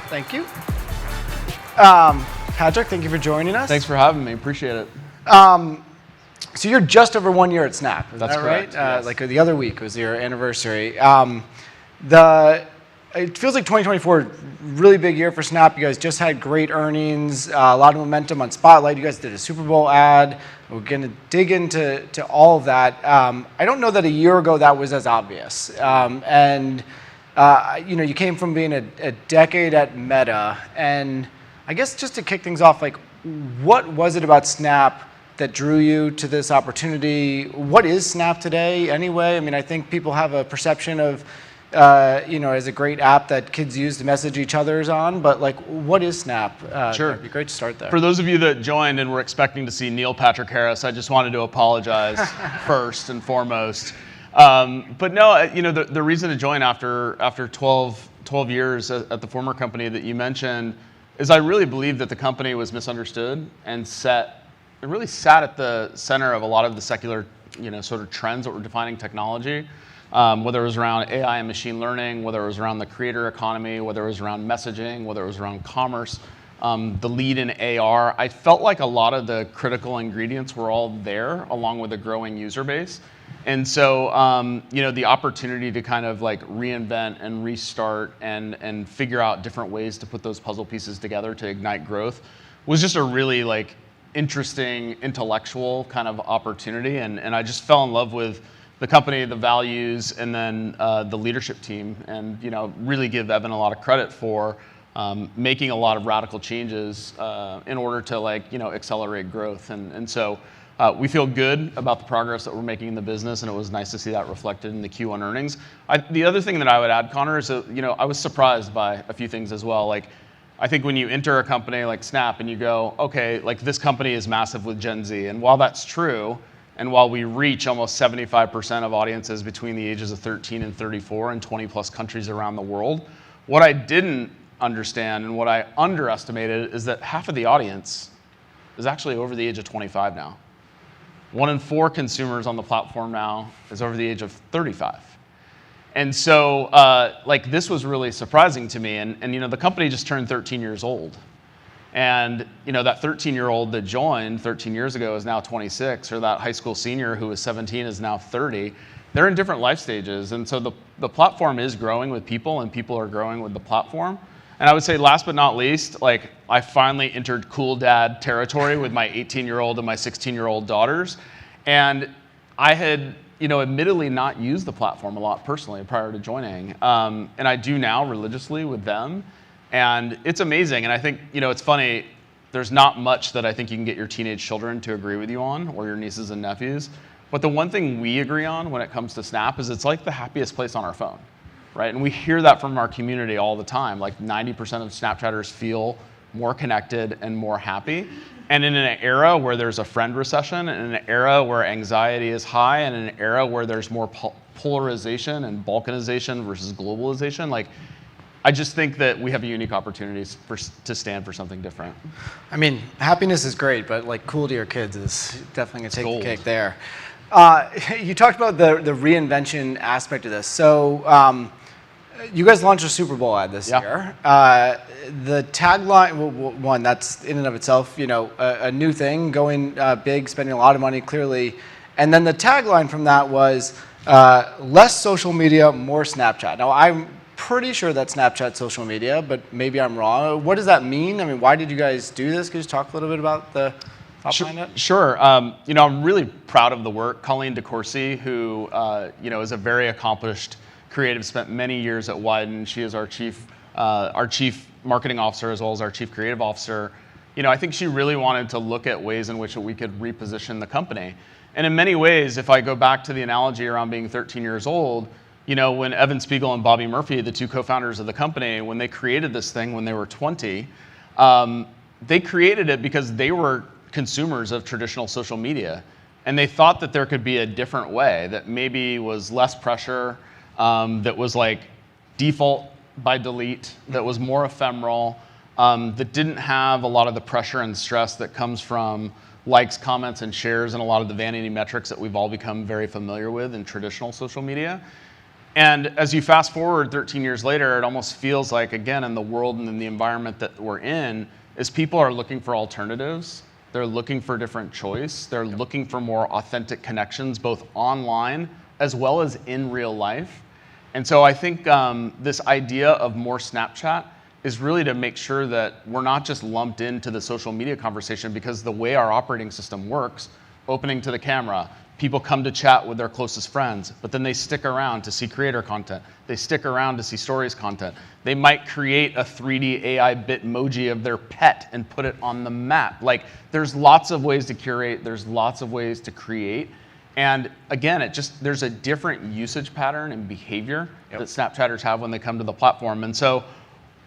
Thank you. Patrick, thank you for joining us. Thanks for having me. Appreciate it. So you're just over 1 year at Snap, is That's that correct, right? yes. Like the other week was your anniversary. It feels like 2024, really big year for Snap. You guys just had great earnings, a lot of momentum on Spotlight. You guys did a Super Bowl ad. We're going to dig into all of that. I don't know that a year ago that was as obvious. You came from being a decade at Meta, and I guess just to kick things off, like, what was it about Snap that drew you to this opportunity? What is Snap today anyway? I mean, I think people have a perception of, as a great app that kids use to message each other on, but like, what is Snap? Sure. It'd be great to start there. For those of you that joined and were expecting to see Neil Patrick Harris, I just wanted to apologize first and foremost. But no, the reason to join after 12 years at the former company that you mentioned is I really believe that the company was misunderstood and really sat at the center of a lot of the secular, sort of trends that were defining technology. Whether it was around AI and machine learning, whether it was around the creator economy, whether it was around messaging, whether it was around commerce, the lead in AR. I felt like a lot of the critical ingredients were all there, along with a growing user base. And so, the opportunity to kind of like reinvent and restart and figure out different ways to put those puzzle pieces together to ignite growth was just a really like interesting intellectual kind of opportunity. And I just fell in love with the company, the values, and then the leadership team, and really give Evan a lot of credit for making a lot of radical changes in order to accelerate growth. And so we feel good about the progress that we're making in the business, and it was nice to see that reflected in the Q1 earnings. The other thing that I would add, Connor, is that I was surprised by a few things as well. Like, I think when you enter a company like Snap and you go, okay, like this company is massive with Gen Z, and while that's true, and while we reach almost 75% of audiences between the ages of 13 and 34 in 20 plus countries around the world, what I didn't understand and what I underestimated is that half of the audience is actually over the age of 25 now. 1 in 4 consumers on the platform now is over the age of 35. And so this was really surprising to me. And the company just turned 13 years old. And that 13-year-old that joined 13 years ago is now 26, or that high school senior who was 17 is now 30. They're in different life stages, and so the platform is growing with people, and people are growing with the platform. And I would say, last but not least, like, I finally entered cool dad territory with my 18-year-old and my 16-year-old daughters, and I had admittedly not used the platform a lot personally prior to joining, and I do now religiously with them. And it's amazing, and I think, it's funny, there's not much that I think you can get your teenage children to agree with you on, or your nieces and nephews. But the one thing we agree on when it comes to Snap is it's like the happiest place on our phone, right? And we hear that from our community all the time. Like 90% of Snapchatters feel more connected and more happy. And in an era where there's a friend recession, and in an era where anxiety is high, and in an era where there's more polarization and balkanization versus globalization, like, I just think that we have a unique opportunity to stand for something different. I mean, happiness is great, but like, cool to your kids is definitely going to take the cake there. You talked about the reinvention aspect of this. So you guys launched a Super Bowl ad this year. The tagline, one, that's in and of itself, a new thing, going big, spending a lot of money, clearly. And then the tagline from that was less social media, more Snapchat. Now, I'm pretty sure that's Snapchat social media, but maybe I'm wrong. What does that mean? I mean, why did you guys do this? Could you talk a little bit about the thought behind it? Sure. I'm really proud of the work. Colleen DeCourcy, who is a very accomplished creative, spent many years at Wyden. She is our chief marketing officer as well as our chief creative officer. I think she really wanted to look at ways in which we could reposition the company. And in many ways, if I go back to the analogy around being 13 years old, when Evan Spiegel and Bobby Murphy, the two co-founders of the company, when they created this thing when they were 20, they created it because they were consumers of traditional social media. And they thought that there could be a different way that maybe was less pressure, that was like default by delete, that was more ephemeral, that didn't have a lot of the pressure and stress that comes from likes, comments, and shares, and a lot of the vanity metrics that we've all become very familiar with in traditional social media. And as you fast forward 13 years later, it almost feels like, again, in the world and in the environment that we're in, is people are looking for alternatives. They're looking for different choice. They're looking for more authentic connections, both online as well as in real life. And so I think this idea of more Snapchat is really to make sure that we're not just lumped into the social media conversation, because the way our operating system works, opening to the camera, people come to chat with their closest friends, but then they stick around to see creator content. They stick around to see stories content. They might create a 3D AI Bitmoji of their pet and put it on the map. Like, there's lots of ways to curate, there's lots of ways to create. And again, there's a different usage pattern and behavior that Snapchatters have when they come to the platform. And so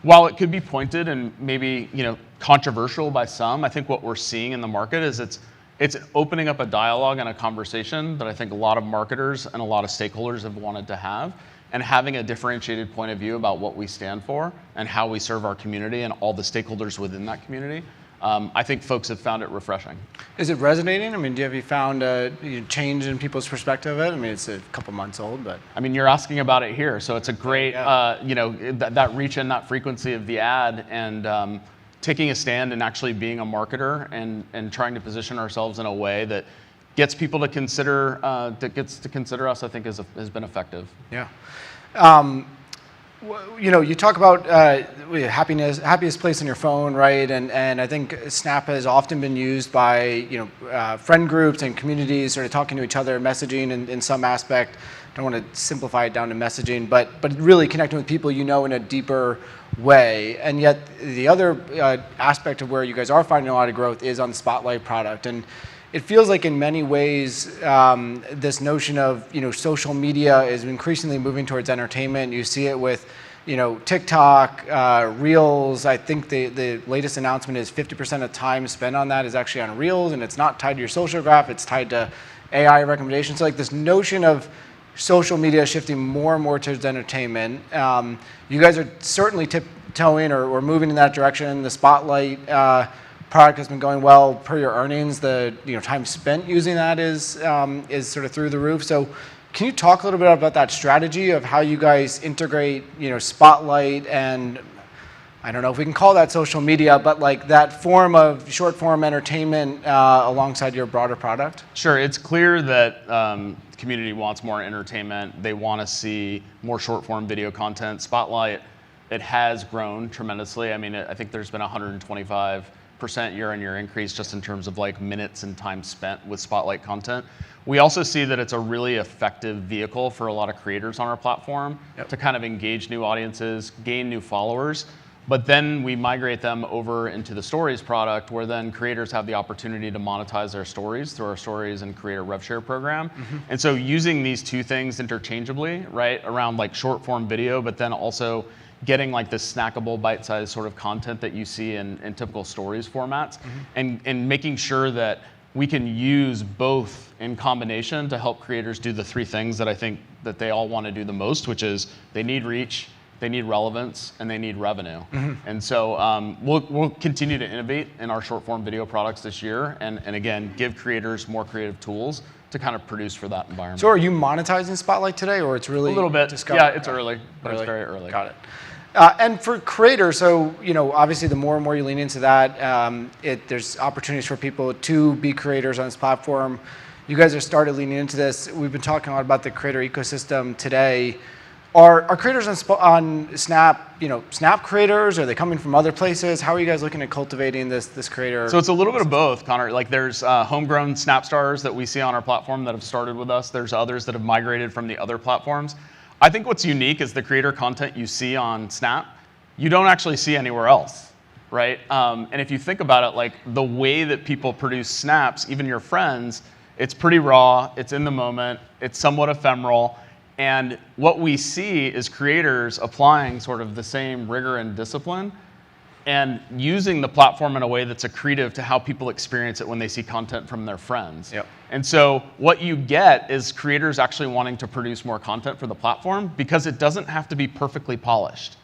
while it could be pointed and maybe controversial by some, I think what we're seeing in the market is it's opening up a dialogue and a conversation that I think a lot of marketers and a lot of stakeholders have wanted to have, and having a differentiated point of view about what we stand for and how we serve our community and all the stakeholders within that community. I think folks have found it refreshing. Is it resonating? I mean, have you found a change in people's perspective of it? I mean, it's a couple months old, but. I mean, you're asking about it here, so it's a great, that reach and that frequency of the ad, and taking a stand and actually being a marketer and trying to position ourselves in a way that gets people to consider, us, I think has been effective. Yeah. You talk about happiest place on your phone, right? And I think Snap has often been used by friend groups and communities, sort of talking to each other, messaging in some aspect. I don't want to simplify it down to messaging, but really connecting with people in a deeper way. And yet the other aspect of where you guys are finding a lot of growth is on the Spotlight product. And it feels like in many ways, this notion of social media is increasingly moving towards entertainment. You see it with TikTok, Reels. I think the latest announcement is 50% of time spent on that is actually on Reels, and it's not tied to your social graph. It's tied to AI recommendations. So like this notion of social media shifting more and more towards entertainment. You guys are certainly tiptoeing or moving in that direction. The Spotlight product has been going well per your earnings. The time spent using that is sort of through the roof. So can you talk a little bit about that strategy of how you guys integrate Spotlight and, I don't know if we can call that social media, but like that form of short form entertainment alongside your broader product? Sure, it's clear that the community wants more entertainment. They want to see more short form video content. Spotlight, it has grown tremendously. I mean, I think there's been 125% year-on-year increase just in terms of like minutes and time spent with Spotlight content. We also see that it's a really effective vehicle for a lot of creators on our platform to kind of engage new audiences, gain new followers. But then we migrate them over into the Stories product, where then creators have the opportunity to monetize their stories through our Stories and Creator Rev Share program. And so using these two things interchangeably, right, around like short form video, but then also getting like this snackable bite-sized sort of content that you see in typical Stories formats, and making sure that we can use both in combination to help creators do the three things that I think that they all want to do the most, which is they need reach, they need relevance, and they need revenue. And so we'll continue to innovate in our short form video products this year, and again, give creators more creative tools to kind of produce for that environment. So are you monetizing Spotlight today, or it's really a little bit? Yeah, it's early, but it's very early. Got it. And for creators, so obviously the more and more you lean into that, there's opportunities for people to be creators on this platform. You guys have started leaning into this. We've been talking a lot about the creator ecosystem today. Are creators on Snap, Snap creators? Are they coming from other places? How are you guys looking at cultivating this creator? So it's a little bit of both, Connor. Like there's homegrown Snap stars that we see on our platform that have started with us. There's others that have migrated from the other platforms. I think what's unique is the creator content you see on Snap, you don't actually see anywhere else, right? And if you think about it, like the way that people produce snaps, even your friends, it's pretty raw, it's in the moment, it's somewhat ephemeral. And what we see is creators applying sort of the same rigor and discipline and using the platform in a way that's accretive to how people experience it when they see content from their friends. And so what you get is creators actually wanting to produce more content for the platform because it doesn't have to be perfectly polished.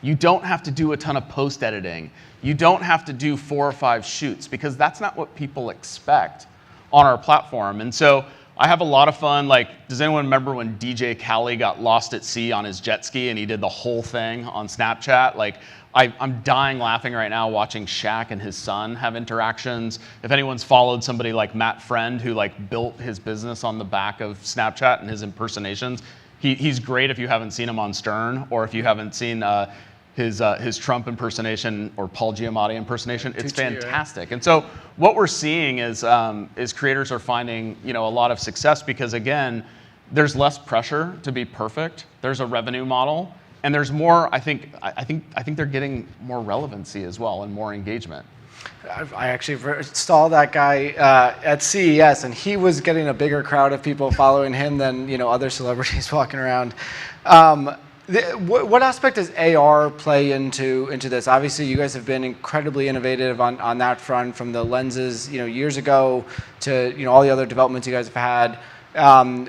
You don't have to do a ton of post editing. You don't have to do 4 or 5 shoots because that's not what people expect on our platform. And so I have a lot of fun. Like, does anyone remember when DJ Khaled got lost at sea on his jet ski and he did the whole thing on Snapchat? Like, I'm dying laughing right now watching Shaq and his son have interactions. If anyone's followed somebody like Matt Friend, who like built his business on the back of Snapchat and his impersonations, he's great if you haven't seen him on Stern, or if you haven't seen his Trump impersonation or Paul Giamatti impersonation. It's fantastic. And so what we're seeing is creators are finding, you know, a lot of success because, again, there's less pressure to be perfect. There's a revenue model, and there's more. I think they're getting more relevancy as well and more engagement. I actually saw that guy at CES, and he was getting a bigger crowd of people following him than, you know, other celebrities walking around. What aspect does AR play into this? Obviously, you guys have been incredibly innovative on that front, from the lenses, you know, years ago to, you know, all the other developments you guys have had.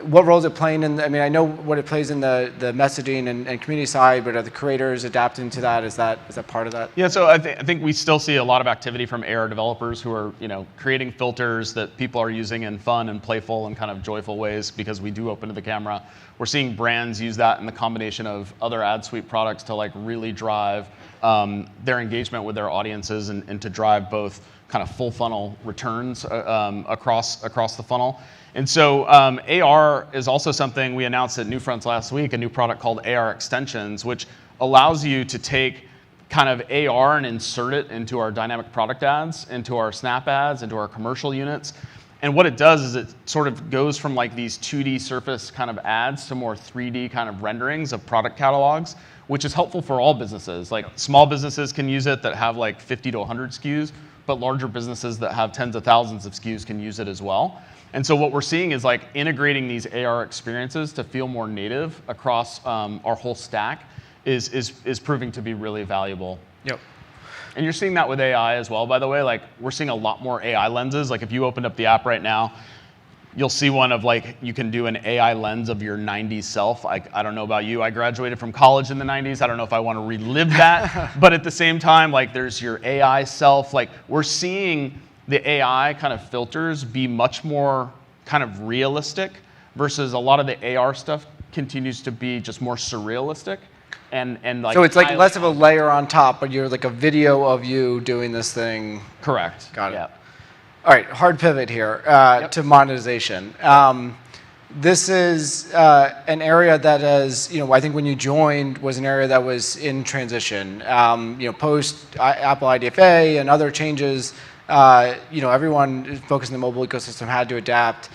What role is it playing in? I mean, I know what it plays in the messaging and community side, but are the creators adapting to that? Is that part of that? Yeah, so I think we still see a lot of activity from AR developers who are, you know, creating filters that people are using in fun and playful and kind of joyful ways because we do open to the camera. We're seeing brands use that in the combination of other ad suite products to like really drive their engagement with their audiences and to drive both kind of full funnel returns across the funnel. And so AR is also something we announced at NewFronts last week, a new product called AR Extensions, which allows you to take kind of AR and insert it into our dynamic product ads, into our Snap ads, into our commercial units. And what it does is it sort of goes from like these 2D surface kind of ads to more 3D kind of renderings of product catalogs, which is helpful for all businesses. Like small businesses can use it that have like 50 to 100 SKUs, but larger businesses that have tens of thousands of SKUs can use it as well. And so what we're seeing is like integrating these AR experiences to feel more native across our whole stack is proving to be really valuable. Yep. And you're seeing that with AI as well, by the way. Like, we're seeing a lot more AI lenses. Like, if you opened up the app right now, you'll see one of like, you can do an AI lens of your 90s self. I don't know about you. I graduated from college in the 90s. I don't know if I want to relive that. But at the same time, like, there's your AI self. Like, we're seeing the AI kind of filters be much more kind of realistic versus a lot of the AR stuff continues to be just more surrealistic. And like, so it's like less of a layer on top, but you're like a video of you doing this thing. Correct. Got it. Yep. All right, hard pivot here to monetization. This is an area that has, you know, I think when you joined was an area that was in transition. You know, post Apple IDFA and other changes, you know, everyone focused in the mobile ecosystem had to adapt.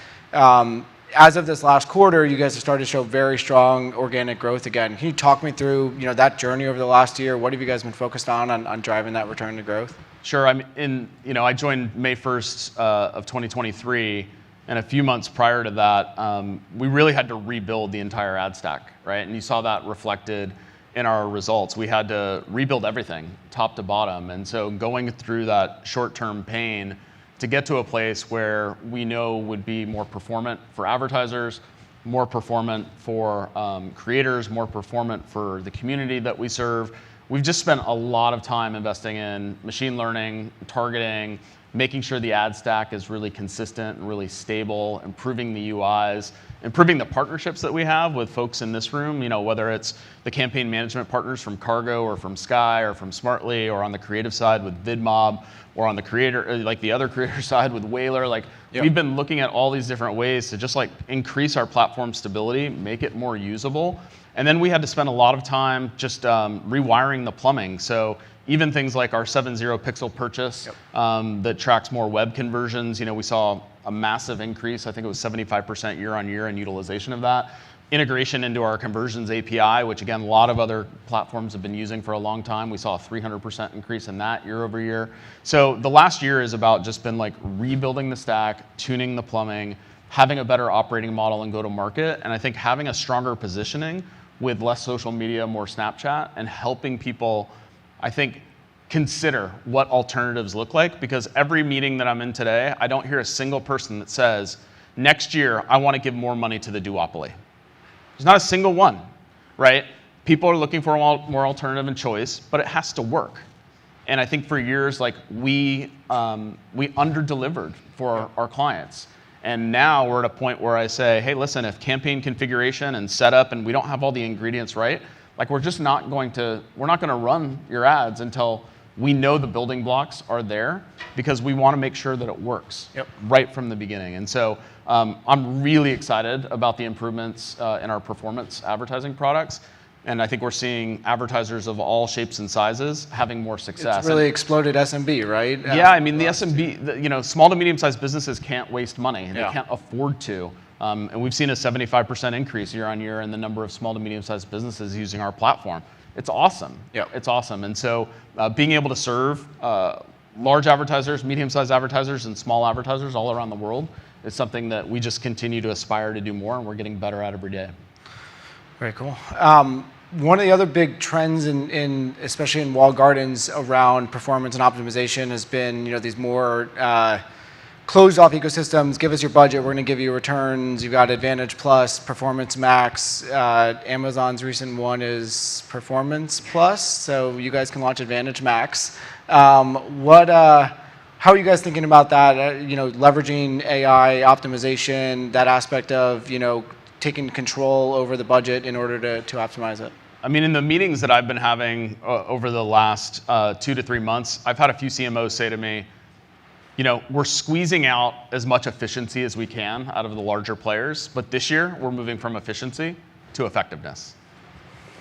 As of this last quarter, you guys have started to show very strong organic growth again. Can you talk me through, you know, that journey over the last year? What have you guys been focused on driving that return to growth? Sure. I joined May 1st of 2023, and a few months prior to that, we really had to rebuild the entire ad stack, right? And you saw that reflected in our results. We had to rebuild everything, top to bottom. And so going through that short-term pain to get to a place where we know would be more performant for advertisers, more performant for creators, more performant for the community that we serve. We've just spent a lot of time investing in machine learning, targeting, making sure the ad stack is really consistent and really stable, improving the UIs, improving the partnerships that we have with folks in this room, you know, whether it's the campaign management partners from Cargo or from Sky or from Smartly, or on the creative side with VidMob, or on the creator, like the other creator side with Whaler. Like, yep. We've been looking at all these different ways to just like increase our platform stability, make it more usable. And then we had to spend a lot of time just rewiring the plumbing. So even things like our 7.0 pixel purchase, yep. That tracks more web conversions, you know, we saw a massive increase. I think it was 75% year on year in utilization of that. Integration into our conversions API, which again, a lot of other platforms have been using for a long time. We saw a 300% increase in that year over year. So the last year is about just been like rebuilding the stack, tuning the plumbing, having a better operating model and go to market. And I think having a stronger positioning with less social media, more Snapchat, and helping people, I think, consider what alternatives look like. Because every meeting that I'm in today, I don't hear a single person that says, next year, I want to give more money to the duopoly. There's not a single one, right? People are looking for more alternative and choice, but it has to work. And I think for years, like we under-delivered for our clients. And now we're at a point where I say, hey, listen, if campaign configuration and setup and we don't have all the ingredients right, like we're not going to run your ads until we know the building blocks are there, because we want to make sure that it works right from the beginning. And so I'm really excited about the improvements in our performance advertising products. And I think we're seeing advertisers of all shapes and sizes having more success. It's really exploded SMB, right? Yeah, I mean, the SMB, small to medium-sized businesses can't waste money, and they can't afford to. And we've seen a 75% increase year on year in the number of small to medium-sized businesses using our platform. It's awesome. It's awesome. And so being able to serve large advertisers, medium-sized advertisers, and small advertisers all around the world is something that we just continue to aspire to do more, and we're getting better at every day. Very cool. One of the other big trends especially in walled gardens around performance and optimization has been, these more closed off ecosystems. Give us your budget, we're going to give you returns. You've got Advantage Plus, Performance Max. Amazon's recent one is Performance Plus, so you guys can launch Advantage Max. How are you guys thinking about that? Leveraging AI optimization, that aspect of taking control over the budget in order to optimize it? I mean, in the meetings that I've been having over the last 2 to 3 months, I've had a few CMOs say to me, we're squeezing out as much efficiency as we can out of the larger players, but this year we're moving from efficiency to effectiveness.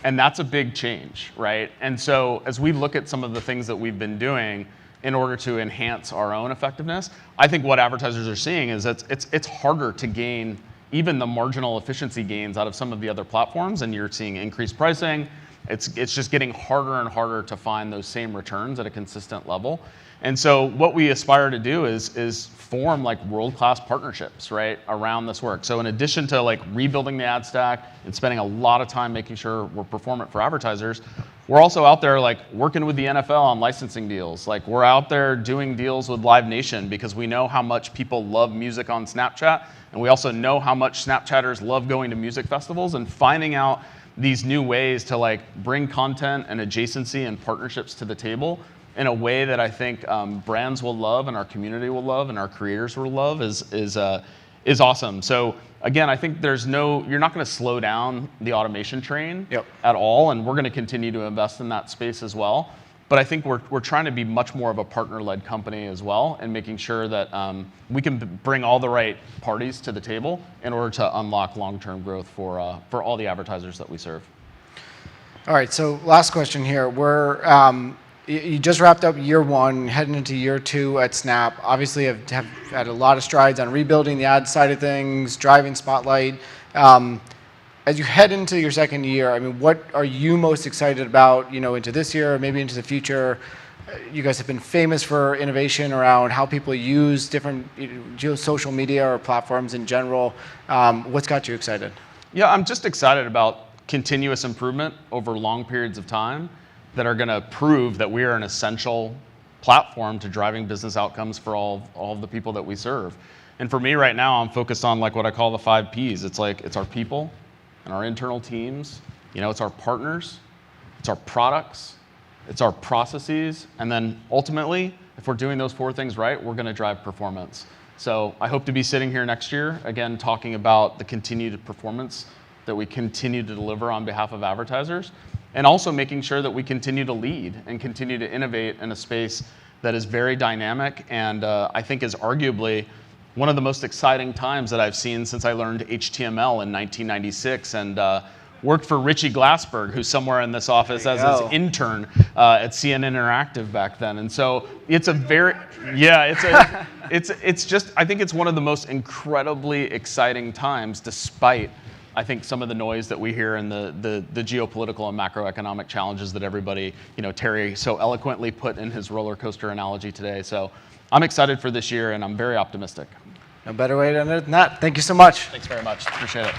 And that's a big change, right? And so as we look at some of the things that we've been doing in order to enhance our own effectiveness, I think what advertisers are seeing is that it's harder to gain even the marginal efficiency gains out of some of the other platforms, and you're seeing increased pricing. It's just getting harder and harder to find those same returns at a consistent level. And so what we aspire to do is form like world-class partnerships, right, around this work. So in addition to like rebuilding the ad stack and spending a lot of time making sure we're performant for advertisers, we're also out there like working with the NFL on licensing deals. Like we're out there doing deals with Live Nation because we know how much people love music on Snapchat, and we also know how much Snapchatters love going to music festivals, and finding out these new ways to like bring content and adjacency and partnerships to the table in a way that I think brands will love and our community will love and our creators will love is awesome. So again, I think you're not going to slow down the automation train at all, and we're going to continue to invest in that space as well. But I think we're trying to be much more of a partner-led company as well, and making sure that we can bring all the right parties to the table in order to unlock long-term growth for all the advertisers that we serve. All right, so last question here. You just wrapped up year one, heading into year two at Snap. Obviously, have had a lot of strides on rebuilding the ad side of things, driving Spotlight. As you head into your second year, I mean, what are you most excited about, into this year, or maybe into the future? You guys have been famous for innovation around how people use different social media or platforms in general. What's got you excited? Yeah, I'm just excited about continuous improvement over long periods of time that are going to prove that we are an essential platform to driving business outcomes for all of the people that we serve. And for me right now, I'm focused on like what I call the 5 Ps. It's our people and our internal teams. It's our partners, it's our products, it's our processes, and then ultimately, if we're doing those 4 things right, we're going to drive performance. So I hope to be sitting here next year, again, talking about the continued performance that we continue to deliver on behalf of advertisers, and also making sure that we continue to lead and continue to innovate in a space that is very dynamic and I think is arguably one of the most exciting times that I've seen since I learned HTML in 1996 and worked for Richie Glassberg, who's somewhere in this office as his intern at CNN Interactive back then. And so it's a very, it's just, I think it's one of the most incredibly exciting times despite I think some of the noise that we hear and the geopolitical and macroeconomic challenges that everybody, Terry so eloquently put in his roller coaster analogy today. So I'm excited for this year and I'm very optimistic. No better way to end it than that. Thank you so much. Thanks very much. Appreciate it.